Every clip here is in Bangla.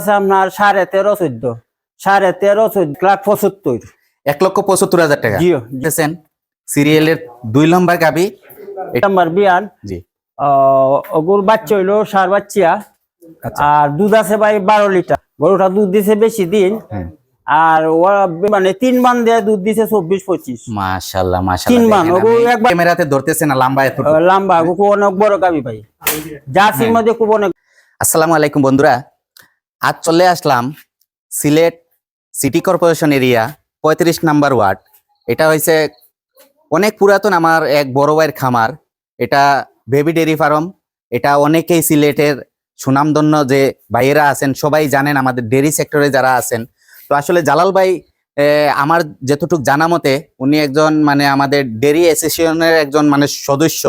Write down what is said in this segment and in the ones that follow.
আছে আপনার 13.5 13.5 1,75,000 টাকা জি দিতেছেন। সিরিয়ালের 2 নম্বর গাবি নাম্বার বিয়ান জি ওগুর বাচ্চা হইলো সার বাচ্চা। আচ্ছা আর দুধ আছে ভাই 12 লিটার। গরুটা দুধ দিছে বেশি দিন। আর ওরা মানে 3 মান দেয় দুধ দিছে 24-25। মাশাআল্লাহ 3 মাশাআল্লাহ মান ওগো একবার ক্যামেরাতে ধরতেছে না লম্বা এত লম্বা ওগো অনেক বড় গাবি ভাই। জার্সির মধ্যে খুব অনেক। আসসালামু আলাইকুম বন্ধুরা, আজ চলে আসলাম Sylhet city corporation area 35 number ward. এটা হইছে অনেক পুরাতন আমার এক বড় ভাইয়ের খামার। এটা বেবি ডেয়ারি ফার্ম। এটা অনেকেই সিলেটের সুনামধন্য যে ভাইয়েরা আছেন সবাই জানেন, আমাদের ডেয়ারি সেক্টরে যারা আছেন। তো আসলে জালাল ভাই আমার যতটুকু জানা মতে উনি একজন মানে আমাদের ডেয়ারি অ্যাসোসিয়েশনের একজন মানে সদস্য।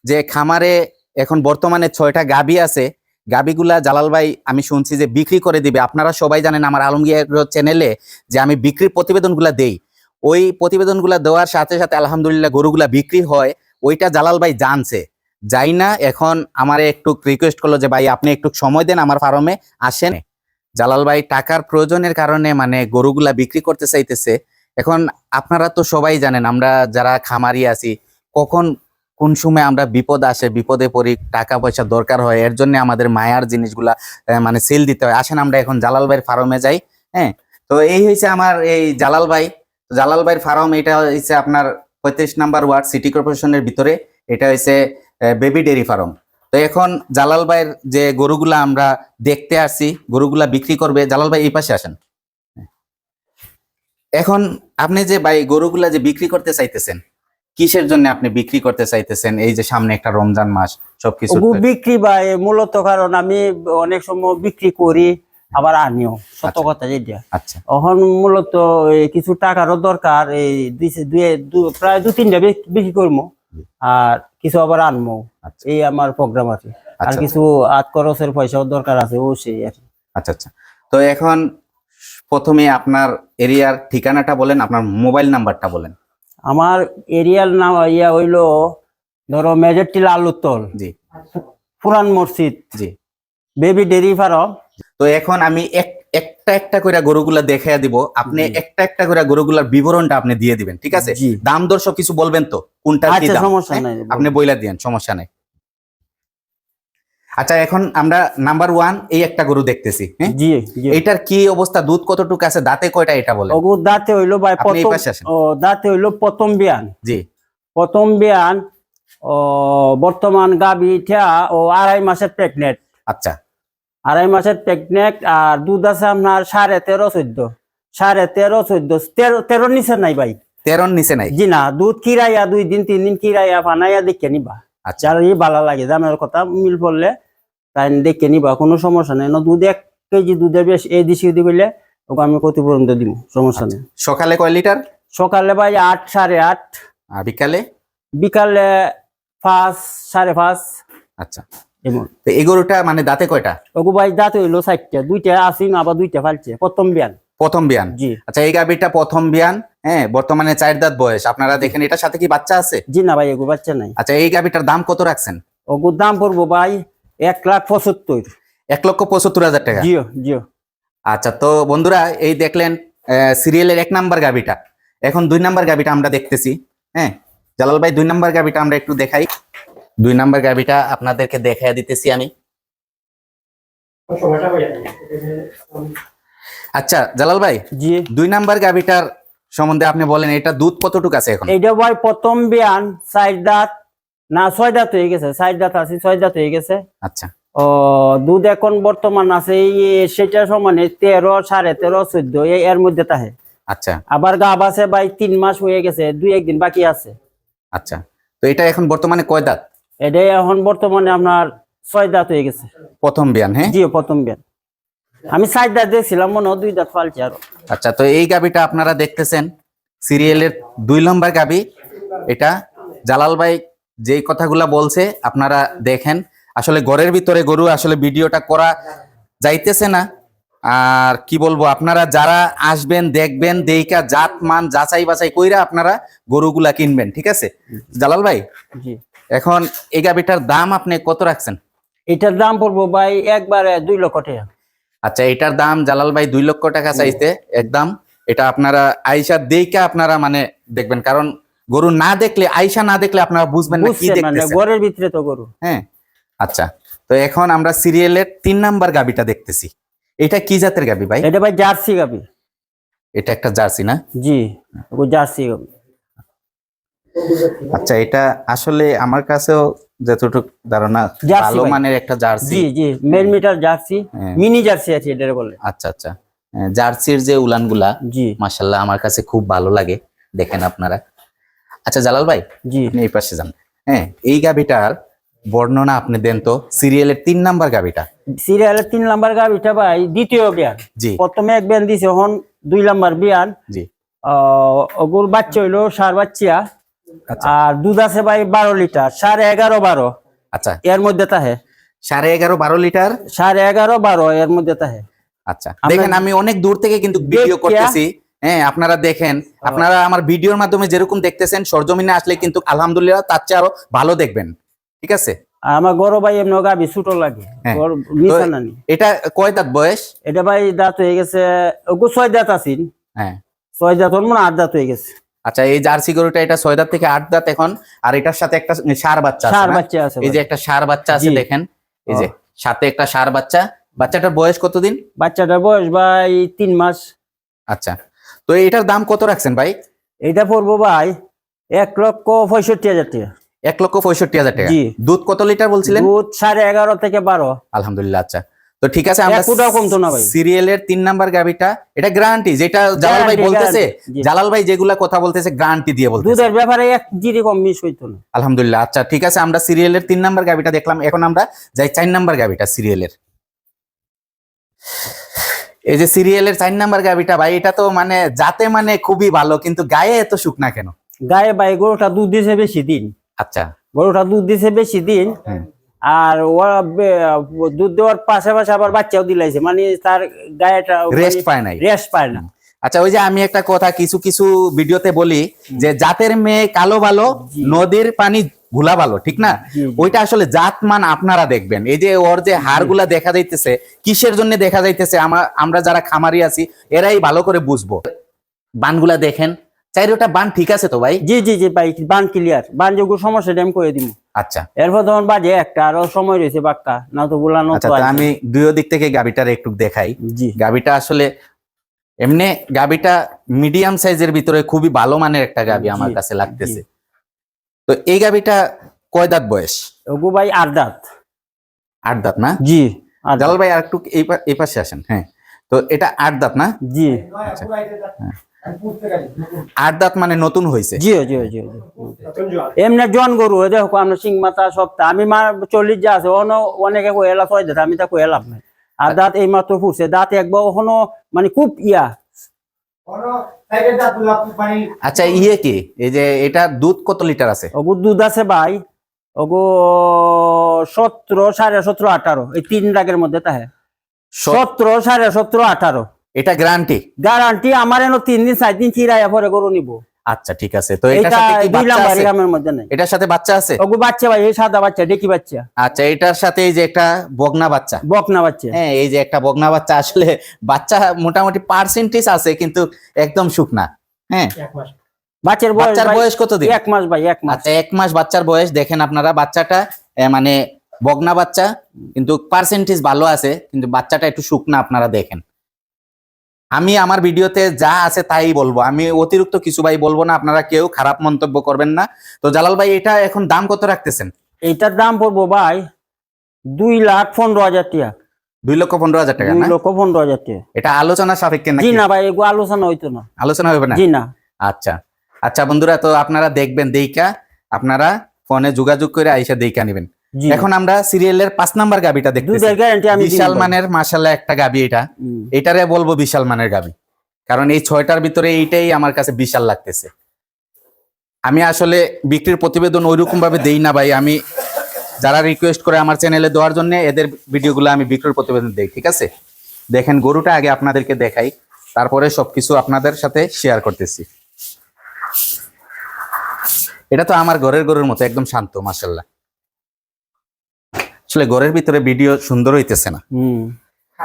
যে খামারে এখন বর্তমানে 6টা গাবি আছে। গাবিগুলা জালাল ভাই আমি শুনছি যে বিক্রি করে দিবে। আপনারা সবাই জানেন আমার আলমগীর চ্যানেলে যে আমি বিক্রির প্রতিবেদনগুলা দেই। ওই প্রতিবেদনগুলা দেওয়ার সাথে সাথে আলহামদুলিল্লাহ গরুগুলা বিক্রি হয়। ওইটা জালাল ভাই জানছে যাই না, এখন আমারে একটু রিকোয়েস্ট করলো যে ভাই আপনি একটু সময় দেন আমার ফার্মে আসেন। জালাল ভাই টাকার প্রয়োজনের কারণে মানে গরুগুলা বিক্রি করতে চাইতেছে। এখন আপনারা তো সবাই জানেন আমরা যারা খামারি আছি কখন কোন সময় আমরা বিপদ আসে, বিপদে পড়ি, টাকা পয়সা দরকার হয়, এর জন্য আমাদের মায়ার জিনিসগুলা মানে সেল দিতে হয়। আসেন আমরা এখন জালাল ভাইয়ের ফার্মে যাই। হ্যাঁ, তো এই হয়েছে আমার এই জালাল ভাই। জালাল ভাইয়ের ফার্ম এটা হচ্ছে আপনার 35 নাম্বার ওয়ার্ড সিটি কর্পোরেশনের ভিতরে। এটা হচ্ছে বেবি ডেয়ারি ফার্ম। তো এখন জালাল ভাইয়ের যে গরুগুলা আমরা দেখতে আসছি, গরুগুলা বিক্রি করবে। জালাল ভাই এই পাশে আসেন। এখন আপনি যে ভাই গরুগুলা যে বিক্রি করতে চাইতেছেন, কিসের জন্য আপনি বিক্রি করতে চাইতেছেন? এই যে সামনে একটা রমজান মাস, সবকিছু বিক্রি ভাই মূলত কারণ আমি অনেক সময় বিক্রি করি আবার আনিও, সত্য কথা যেটা। আচ্ছা এখন মূলত কিছু টাকারও দরকার। এই প্রায় 2-3টা বিক্রি করবো আর কিছু আবার আনবো। এই আমার প্রোগ্রাম আছে। আর কিছু আট খরচের পয়সাও দরকার আছে, ও সেই আর কি। আচ্ছা আচ্ছা। তো এখন প্রথমে আপনার এরিয়ার ঠিকানাটা বলেন, আপনার মোবাইল নাম্বারটা বলেন। আমার এরিয়ার নাম হইলো ধরো মেজরটিল আলুতল, জি পুরান মসজিদ, জি বেবি ডেয়ারি ফার্ম। তো এখন আমি একটা একটা করে গরুগুলা দেখাইয়া দিব, আপনি একটা একটা করে গরুগুলার বিবরণটা আপনি দিয়ে দিবেন, ঠিক আছে? দাম দর সব কিছু বলবেন তো, কোনটা কি দাম সমস্যা নাই, আপনি বইলা দিয়েন, সমস্যা নাই। আচ্ছা, এখন আমরা নাম্বার 1 এই একটা গরু দেখতেছি। জি এটার কি অবস্থা, দুধ কতটুকু আছে, দাঁতে কয়টা এটা বলেন? ওগো দাঁতে হইলো ভাই দাঁতে হইলো প্রথম বিয়ান। জি প্রথম বিয়ান। ও বর্তমান গাবি ঠা ও 2.5 মাসের প্রেগনেন্ট। আচ্ছা 2.5 মাসের প্রেগনেন্ট। আর দুধ আছে আপনার 13.5-14 নিচে নাই ভাই। 13 নিচে নাই? জি না, দুধ কিরাইয়া 2-3 দিন কিরাইয়া বানাইয়া দেখে নিবা। আচ্ছা, যার ভালো লাগে দামের কথা মিল পড়লে তাই দেখে নিবা, কোনো সমস্যা নেই। 2 কেজি দুধের বেশ এই দিছি দিলে ওকে আমি কত পর্যন্ত দিব, সমস্যা নেই। সকালে কয় লিটার? সকালে ভাই 8, 8.5। আর বিকালে? বিকালে 5, 5.5। আচ্ছা, এই গরুটা মানে দাঁতে কয়টা? ওগো ভাই দাঁত হইলো 4টা, 2টা আসিন আবার 2টা ফালছে। প্রথম বিয়ান। প্রথম বিয়ান? জি। আচ্ছা, এই গাভীটা প্রথম বিয়ান। হ্যাঁ, বর্তমানে 4 দাঁত বয়স। আপনারা দেখেন এটার সাথে কি বাচ্চা আছে? জি না ভাই, এগো বাচ্চা নাই। আচ্ছা, এই গাভীটার দাম কত রাখছেন? ওগুর দাম পড়বো ভাই 1,75,000। 1,75,000 টাকা? জিও জিও। আচ্ছা, তো বন্ধুরা এই দেখলেন সিরিয়ালের 1 নাম্বার গাভীটা। এখন 2 নাম্বার গাভীটা আমরা দেখতেছি। হ্যাঁ, জালাল ভাই 2 নাম্বার গাভীটা আমরা একটু দেখাই। 2 নাম্বার গাভীটা আপনাদেরকে দেখাইয়া দিতেছি আমি। আচ্ছা জালাল ভাই, জি 2 নাম্বার গাভীটার সম্বন্ধে আপনি বলেন, এটা দুধ কতটুকু আছে এখন? এইটা ভাই প্রথম বিয়ান, 4 দাঁত না 6 দাঁত হয়ে গেছে। 4 দাঁত আছে, 6 দাঁত হয়ে গেছে। আচ্ছা, ও দুধ এখন বর্তমান আছে সেটা সমানে 13, 13.5, 14 এর মধ্যে থাকে। আচ্ছা, আবার গাব আছে ভাই 3 মাস হয়ে গেছে, 2-1 দিন বাকি আছে। আচ্ছা, তো এটা এখন বর্তমানে কয় দাঁত? এটা এখন বর্তমানে আপনার 6 দাঁত হয়ে গেছে। প্রথম বিয়ান? হ্যাঁ জি প্রথম বিয়ান। আমি 4 দাঁত দেখছিলাম, মনে হয় 2 দাঁত ফালছে আরো। আচ্ছা, তো এই গাভীটা আপনারা দেখতেছেন সিরিয়ালের 2 নম্বর গাভী। এটা জালাল ভাই যেই কথাগুলা বলছে আপনারা দেখেন। আসলে ঘরের ভিতরে গরু আসলে ভিডিওটা করা যাইতেছে না। আর কি বলবো, আপনারা যারা আসবেন দেখবেন, দেইকা জাত মান যাচাই বাছাই কইরা আপনারা গরুগুলা কিনবেন, ঠিক আছে? জালাল ভাই জি, এখন এই গাভীটার দাম আপনি কত রাখছেন? এটার দাম পড়বো ভাই একবারে 2 লক্ষ টাকা। আচ্ছা, এটার দাম জালাল ভাই 2 লক্ষ টাকা চাইতে একদম। এটা আপনারা আইসা দেখে আপনারা মানে দেখবেন, কারণ গরু না দেখলে, আইসা না দেখলে আপনারা বুঝবেন না কি বুঝছেন মানে দেখতেছেন। ঘরের ভিতরে তো গরু। হ্যাঁ, আচ্ছা। তো এখন আমরা সিরিয়ালের 3 নাম্বার গাবিটা দেখতেছি। এটা কি জাতের গাবি ভাই? এটা ভাই জার্সি গাবি। এটা একটা জার্সি না? জি, ওগো জার্সি গাবি। আচ্ছা, এটা আসলে আমার কাছেও যতটুকু ধারণা জার্সি ভালো ভাই। মানের একটা জার্সি। জি জি, মিটার জার্সি, হ্যাঁ। মিনি জার্সি আছে এটা বলে। আচ্ছা আচ্ছা, জার্সির যে উলানগুলা জি মাশাআল্লাহ আমার কাছে খুব ভালো লাগে, দেখেন আপনারা। আচ্ছা জালাল ভাই, জি, আপনি এই পাশে যান। হ্যাঁ, এই গাবিটার বর্ণনা আপনি দেন তো, সিরিয়ালের 3 নাম্বার গাবিটা। সিরিয়ালের 3 নাম্বার গাবিটা ভাই দ্বিতীয় বিয়ান। জি প্রথমে এক বিয়ান দিছে, এখন 2 নাম্বার বিয়ান। জি। ওগুর বাচ্চা হইলো সার বাচ্চা। আচ্ছা আর দুধ আছে ভাই 12 লিটার, 11.5 12 আচ্ছা, এর মধ্যে তাহে। 11.5 12 লিটার। 11.5 12 এর মধ্যে তাহে। আচ্ছা, দেখেন আমি অনেক দূর থেকে কিন্তু ভিডিও করতেছি। হ্যাঁ, আপনারা দেখেন, আপনারা আমার ভিডিওর মাধ্যমে যেরকম দেখতেছেন, সরজমিনে আসলে কিন্তু আলহামদুলিল্লাহ তার চেয়ে আরো ভালো দেখবেন। ঠিক আছে? আর আমার বড় ভাই এমন গাবি ছোট লাগে। হ্যাঁ। ওর তো নিশা নানি। এটা কয় দাঁত বয়স? এটা ভাই দাঁত হয়ে গেছে, ওগো 6 দাঁত আছেন। হ্যাঁ। 6 দাঁত ওর মনে 8 দাঁত হয়ে গেছে। আচ্ছা, এই জার্সি গরুটা এটা 6 দাঁত থেকে 8 দাঁত এখন। আর এটার সাথে একটা ষাঁড় বাচ্চা আছে সার না? বাচ্চা আছে এই যে ভাই। একটা ষাঁড় বাচ্চা আছে, জি। দেখেন এই যে সাথে একটা ষাঁড় বাচ্চা। বাচ্চাটার বয়স কতদিন? বাচ্চাটার বয়স ভাই 3 মাস। আচ্ছা, তো এটার দাম কত রাখছেন ভাই? এটা পড়বো ভাই 1,65,000 টাকা। 1,65,000 টাকা। জি। দুধ কত লিটার বলছিলেন? দুধ 11.5 থেকে 12। আলহামদুলিল্লাহ। আচ্ছা, তো ঠিক আছে, আমরা এক ফুটাও কমতো না ভাই। সিরিয়ালের 3 নাম্বার গাবিটা, এটা গ্যারান্টি, যেটা জালাল ভাই Guarantee, বলতেছে, guarantee, জি। জালাল ভাই যেগুলা কথা বলতেছে গ্যারান্টি দিয়ে বলতেছে। দুধের ব্যাপারে 1 জিরি কম মিস হইতো না। আলহামদুলিল্লাহ। আচ্ছা ঠিক আছে, আমরা সিরিয়ালের 3 নাম্বার গাবিটা দেখলাম, এখন আমরা যাই 4 নাম্বার গাবিটা সিরিয়ালের। এই যে সিরিয়ালের 4 নাম্বার গাবিটা ভাই, এটা তো মানে যাতে মানে খুবই ভালো, কিন্তু গায়ে এত শুকনা কেন? গায়ে ভাই গরুটা দুধ দিছে বেশি দিন। আচ্ছা। গরুটা দুধ দিছে বেশি দিন। হুম। আর দুধ দেওয়ার পাশাপাশি আবার বাচ্চাও দিলাইছে, মানে তার গায়েটা রেস্ট পায় নাই। রেস্ট পায় না। আচ্ছা, ওই যে আমি একটা কথা কিছু কিছু ভিডিওতে বলি যে জাতের মেয়ে কালো ভালো, জি। নদীর পানি ঘোলা ভালো, ঠিক না? জি, জি। ওইটা আসলে জাতমান আপনারা দেখবেন। এই যে ওর যে হাড়গুলা দেখা যাইতেছে, কিসের জন্য দেখা যাইতেছে, আমরা যারা খামারি আছি এরাই ভালো করে বুঝবো। বানগুলা দেখেন, চাইরোটা বান ঠিক আছে তো ভাই? জি জি জি ভাই, বান ক্লিয়ার। বান যোগ্য সমস্যা আমি করে দিব। আচ্ছা এরপর তখন বাজে একটা, আরো সময় রয়েছে বাক্কা, না তো গুলানো আচ্ছা, তো তো আছে। আমি দুই দিক থেকে গাবিটার একটু দেখাই। জি গাবিটা আসলে এমনি গাবিটা মিডিয়াম সাইজের ভিতরে খুবই ভালো মানের একটা গাবি আমার জি, কাছে লাগতেছে। জি। তো এই গাবিটা কয় দাঁত বয়স? ওগো ভাই 8 দাঁত। 8 দাঁত না? জি 8 জালাল দাঁত। ভাই আর একটু এই পাশে আসেন। হ্যাঁ, তো এটা 8 দাঁত না? জি 8 দাঁত মানে নতুন হয়েছে। জি জি জি জি। এমনি জন গরু দেখো আমরা সিং মাথা সপ্তাহ আমি 40 যা আছে অনেকে কয়েলা 6 দাঁত, আমি তা কয়েলাম না। আর দাঁত এই মাত্র ফুটছে, দাঁত একবার ওখানো মানে খুব ইয়া। আচ্ছা, ইয়ে কি এই যে এটা দুধ কত লিটার আছে? ওগো দুধ আছে ভাই, ওগো 17 17.5 18 এই 3 রাগের মধ্যে তাহে। 17 17.5 18 এটা গ্যারান্টি? গ্যারান্টি। আমার এনো 3 দিন 4 দিন চিরাইয়া পরে গরু নিব। আচ্ছা ঠিক আছে, তো এটার এটা সাথে কি 2 বাচ্চা নাম্বার আছে? গ্রামের মধ্যে নাই। এটার সাথে বাচ্চা আছে? ওগো বাচ্চা ভাই, এই সাদা বাচ্চা, ডেকি বাচ্চা, আচ্ছা, এটার সাথে এই যে একটা বগনা বাচ্চা। বকনা বাচ্চা। হ্যাঁ, এই যে একটা বগনা বাচ্চা, আসলে বাচ্চা মোটামুটি পার্সেন্টেজ আছে কিন্তু একদম শুকনা। হ্যাঁ, বাচ্চার বাচ্চার বয়স কত দিন? 1 মাস ভাই, 1 মাস। আচ্ছা, 1 মাস বাচ্চার বয়স। দেখেন আপনারা বাচ্চাটা মানে বগনা বাচ্চা, কিন্তু পার্সেন্টেজ ভালো আছে, কিন্তু বাচ্চাটা একটু শুকনা, আপনারা দেখেন। আমি আমার ভিডিওতে যা আছে তাই বলবো, আমি অতিরিক্ত কিছু ভাই বলবো না, আপনারা কেউ খারাপ মন্তব্য করবেন না। তো জালাল ভাই, এটা এখন দাম কত রাখতেছেন? এইটার দাম পড়বো ভাই 2,15,000 টাকা। 2,15,000 টাকা না? 2,15,000 টাকা। এটা আলোচনা সাপেক্ষে জি নাকি? না ভাই, এগুলো আলোচনা হইতো না। আলোচনা হবে না? জি না। আচ্ছা আচ্ছা বন্ধুরা, তো আপনারা দেখবেন, দেইকা আপনারা ফোনে যোগাযোগ করে আইসা দেইকা নেবেন। জি এখন আমরা সিরিয়ালের 5 নাম্বার গাবিটা দেখতেছি। দুধের গ্যারান্টি আমি দিব বিশাল ভাই। মানের মাশাআল্লাহ একটা গাবি এটা। এটারে বলবো বিশাল মানের গাবি, কারণ এই 6টার ভিতরে এইটাই আমার কাছে বিশাল লাগতেছে। আমি আসলে বিক্রির প্রতিবেদন ওইরকম ভাবে দেই না ভাই, আমি যারা রিকোয়েস্ট করে আমার চ্যানেলে দেওয়ার জন্য এদের ভিডিওগুলো আমি বিক্রির প্রতিবেদন দেই। ঠিক আছে, দেখেন গরুটা আগে আপনাদেরকে দেখাই, তারপরে সবকিছু আপনাদের সাথে শেয়ার করতেছি। এটা তো আমার ঘরের গরুর মতো একদম শান্ত, মাশাআল্লাহ। আসলে ঘরের ভিতরে ভিডিও সুন্দর হইতেছে না।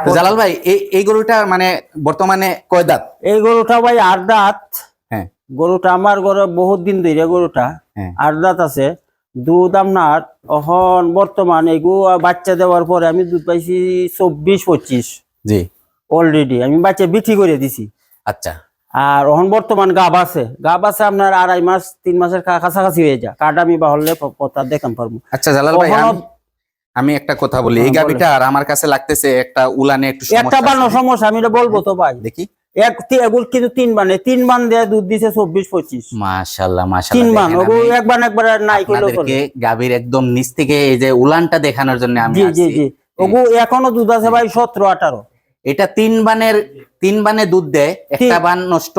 তো জালাল ভাই এই গরুটা মানে বর্তমানে কয় দাঁত? এই গরুটা ভাই 8 দাঁত। হ্যাঁ গরুটা আমার ঘরে বহুত দিন ধরে গরুটা হ্যাঁ 8 দাঁত আছে। দুধ আপনার এখন বর্তমান এগুলো বাচ্চা দেওয়ার পরে আমি দুধ পাইছি 24-25 জি। অলরেডি আমি বাচ্চা বিক্রি করে দিছি। আচ্ছা আর এখন বর্তমান গাব আছে আপনার 2.5 মাস 3 মাসের কাছাকাছি হয়ে যায়। কার্ড আমি বাহলে পতা দেখান পারবো। আচ্ছা জালাল ভাই আমি একটা কথা বলি, এই গাবিটা আর আমার কাছে লাগতেছে একটা উলানে একটু একটা বানো সমস্যা, আমি এটা বলবো তো ভাই। দেখি এগুলো কিন্তু 3 বান দিয়ে দুধ দিছে 24-25। মাশাআল্লাহ 3 মাশাআল্লাহ। বান ওগুলো একবার নাই কইলো আপনাদেরকে গাবির একদম নিচ থেকে এই যে উলানটা দেখানোর জন্য আমি জি জি আসছি। জি ওগু এখনো দুধ আছে ভাই 17-18। এটা 3 বানে দুধ দেয়, একটা বান নষ্ট,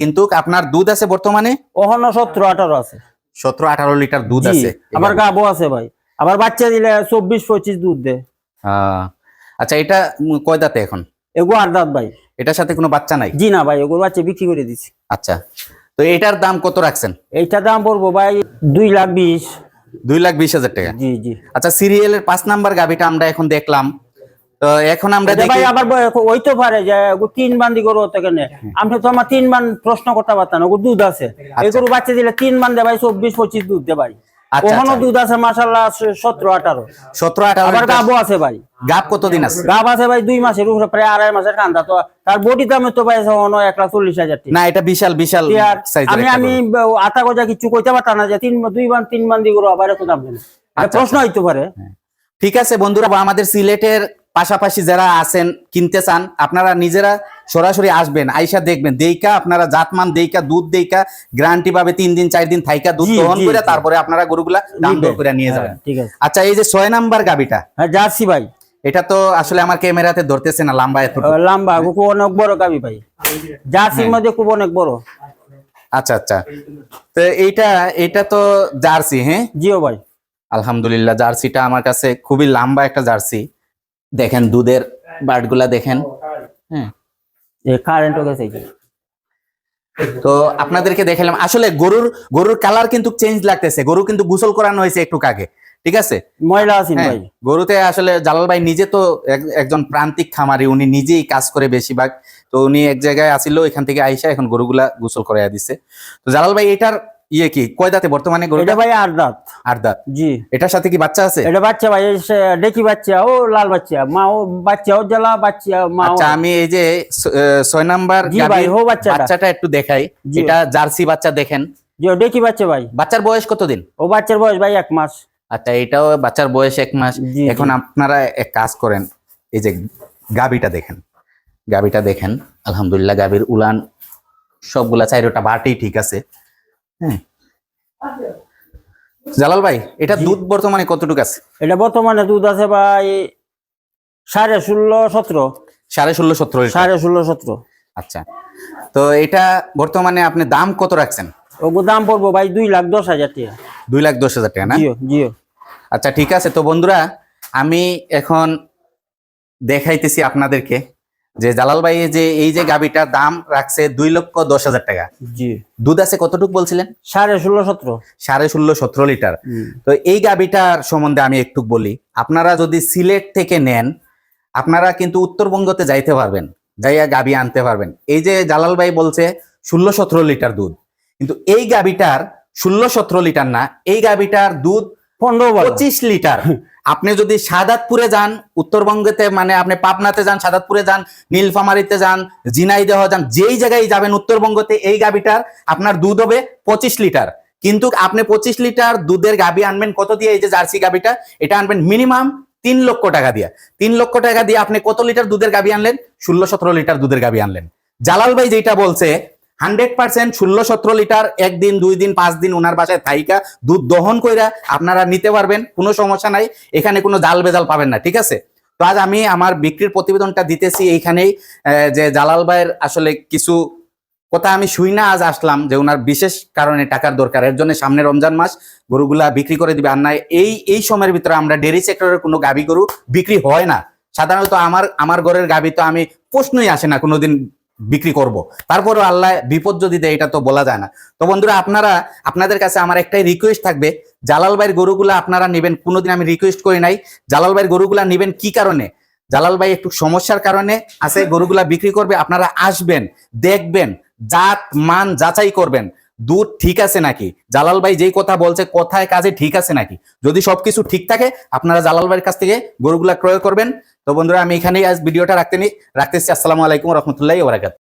কিন্তু আপনার দুধ আছে বর্তমানে ওখানে 17-18 আছে। 17-18 লিটার দুধ আছে। আবার গাবো আছে ভাই, আবার বাচ্চা দিলে 24-25 দুধ দেয়। আচ্ছা এটা কয় দাঁতে এখন? এগো 8 দাঁত ভাই। এটার সাথে কোনো বাচ্চা নাই? জি না ভাই, ওগুলো বাচ্চা বিক্রি করে দিছি। আচ্ছা তো এটার দাম কত রাখছেন? এইটার দাম পড়বো ভাই 2,20,000। 2,20,000 টাকা। জি জি। আচ্ছা সিরিয়ালের 5 নাম্বার গাবিটা আমরা এখন দেখলাম, তো এখন আমরা ভাই দেখি আবার হইতে পারে যে 3 বান্দি গরু হতে কেন আমি তো আমার 3 বান প্রশ্ন করতে পারতাম না। ওগুলো দুধ আছে, এই গরু বাচ্চা দিলে 3 বান দে ভাই 24-25 দুধ দে ভাই। ওখানে দুধ আছে মাশাআল্লাহ 17-18। আবার গাবো আছে ভাই। গাব কতদিন আছে? গাব আছে ভাই 2 মাসের উপরে, প্রায় 2.5 মাসের কান্দা। তো তার বডি দামে তো ভাই 1,40,000 টাকা। না এটা বিশাল বিশাল সাইজের। আমি আতা গজা কিছু কইতে পারতাম না যে 3 বান দি গরু আবার এত দাম কেন, প্রশ্ন হইতে পারে। ঠিক আছে বন্ধুরা, আমাদের সিলেটের পাশাপাশি যারা আছেন কিনতে চান, আপনারা নিজেরা সরাসরি আসবেন, আইসা দেখবেন, দেইকা আপনারা জাতমান দেইকা দুধ দেইকা গ্যারান্টি পাবে 3 দিন 4 দিন থাইকা দুধ দহন করে তারপরে আপনারা গরুগুলা দাম দর করে নিয়ে যাবেন। ঠিক আছে। আচ্ছা এই যে 6 নাম্বার গাবিটা, হ্যাঁ জার্সি ভাই। এটা তো আসলে আমার ক্যামেরাতে ধরতেছে না, লম্বা এত লম্বা খুব অনেক বড় গাবি ভাই, জার্সির মধ্যে খুব অনেক বড়। আচ্ছা আচ্ছা তো এটা তো জার্সি? হ্যাঁ জিও ভাই। আলহামদুলিল্লাহ, জার্সিটা আমার কাছে খুবই লম্বা একটা জার্সি। দেখেন দুধের বাটগুলা দেখেন। হ্যাঁ কারেন্ট গেছে। তো আপনাদেরকে দেখালাম, আসলে গরুর কালার কিন্তু চেঞ্জ লাগতেছে, গরু কিন্তু গোসল করানো হয়েছে একটু আগে, ঠিক আছে, ময়লা আছে ভাই গরুতে। আসলে জালাল ভাই নিজে তো একজন প্রান্তিক খামারি, উনি নিজেই কাজ করে বেশিরভাগ, তো উনি এক জায়গায় আসিল, এখান থেকে আইসা এখন গরুগুলা গোসল করাইয়া দিচ্ছে। তো জালাল ভাই এটার কি কয় দাঁতে বর্তমানে গরুটা? এটা ভাই 8 দাঁত। 8 দাঁত। জি। এটার সাথে কি বাচ্চা আছে? এটা বাচ্চা ভাই, ডেকি বাচ্চা ও লাল বাচ্চা, মা ও বাচ্চা ও জ্বালা বাচ্চা মা। আচ্ছা আমি এই যে 6 নাম্বার বাচ্চাটা একটু দেখাই। এটা জার্সি বাচ্চা দেখেন। জি ডেকি বাচ্চা ভাই। বাচ্চার বয়স কতদিন? ও বাচ্চার বয়স ভাই 1 মাস। আচ্ছা এটাও বাচ্চার বয়স 1 মাস। এখন আপনারা এক কাজ করেন, এই যে গাবিটা দেখেন, আলহামদুলিল্লাহ গাবির উলান সবগুলা 4টা বাটি ঠিক আছে। হ্যাঁ জালাল ভাই এটা দুধ বর্তমানে কতটুকু আছে? এটা বর্তমানে দুধ আছে ভাই 16.5-17। 16.5-17। আচ্ছা তো এটা বর্তমানে আপনি দাম কত রাখছেন? ওগো দাম পড়বো ভাই 2,10,000 টাকা। 2,10,000 টাকা না? জিও জিও। আচ্ছা ঠিক আছে। তো বন্ধুরা আমি এখন দেখাইতেছি আপনাদেরকে যে জালাল ভাই যে এই যে গাবিটার দাম রাখছে 2,10,000 টাকা। জি। দুধ আছে কতটুকু বলছিলেন? 16.5-17। 16.5-17 লিটার। তো এই গাবিটার সম্বন্ধে আমি একটু বলি, আপনারা যদি সিলেট থেকে নেন আপনারা কিন্তু উত্তরবঙ্গতে যাইতে পারবেন, যাইয়া গাবি আনতে পারবেন। এই যে জালাল ভাই বলছে 16-17 লিটার দুধ, কিন্তু এই গাবিটার 16-17 লিটার না, এই গাবিটার দুধ 15-25 লিটার। আপনি যদি সাদাতপুরে যান উত্তরবঙ্গেতে, মানে আপনি পাবনাতে যান, সাদাতপুরে যান, নীলফামারীতে যান, ঝিনাইদহ যান, যেই জায়গায় যাবেন উত্তরবঙ্গতে, এই গাবিটার আপনার দুধ হবে 25 লিটার। কিন্তু আপনি 25 লিটার দুধের গাবি আনবেন কত দিয়ে? এই যে জার্সি গাবিটা, এটা আনবেন মিনিমাম 3 লক্ষ টাকা দিয়ে। 3 লক্ষ টাকা দিয়ে আপনি কত লিটার দুধের গাবি আনলেন? 16-17 লিটার দুধের গাবি আনলেন। জালাল ভাই যেটা বলছে 100% 16-17 লিটার, 1 দিন 2 দিন 5 দিন ওনার বাসায় থাইকা দুধ দহন কইরা আপনারা নিতে পারবেন, কোনো সমস্যা নাই, এখানে কোনো জাল বেজাল পাবেন না, ঠিক আছে। তো আজ আমি আমার বিক্রির প্রতিবেদনটা দিতেছি এইখানেই, যে জালাল ভাইয়ের আসলে কিছু কথা আমি শুই না আজ আসলাম, যে ওনার বিশেষ কারণে টাকার দরকার, এর জন্য সামনে রমজান মাস গরুগুলা বিক্রি করে দিবে। আর না এই সময়ের ভিতরে আমরা ডেয়ারি সেক্টরের কোনো গাবি গরু বিক্রি হয় না সাধারণত। আমার ঘরের গাবি তো আমি প্রশ্নই আসে না কোনোদিন বিক্রি করব, তারপরও আল্লাহ বিপদ যদি দেয় এটা তো বলা যায় না। তো বন্ধুরা আপনাদের কাছে আমার একটাই রিকোয়েস্ট থাকবে, জালাল ভাইয়ের গরুগুলা আপনারা নেবেন, কোনোদিন আমি রিকোয়েস্ট করি নাই, জালাল ভাইয়ের গরুগুলা নেবেন কি কারণে? জালাল ভাই একটু সমস্যার কারণে আছে, গরুগুলা বিক্রি করবে। আপনারা আসবেন, দেখবেন, জাত মান যাচাই করবেন, দুধ ঠিক আছে নাকি, জালাল ভাই যেই কথা বলছে কথায় কাজে ঠিক আছে নাকি। যদি সবকিছু ঠিক থাকে আপনারা জালাল ভাইয়ের কাছ থেকে গরুগুলা ক্রয় করবেন। তো বন্ধুরা, আমি এখানেই আজ ভিডিওটা রাখতেছি। আসসালামু আলাইকুম রহমতুল্লাহি ওয়া বারাকাতুহু।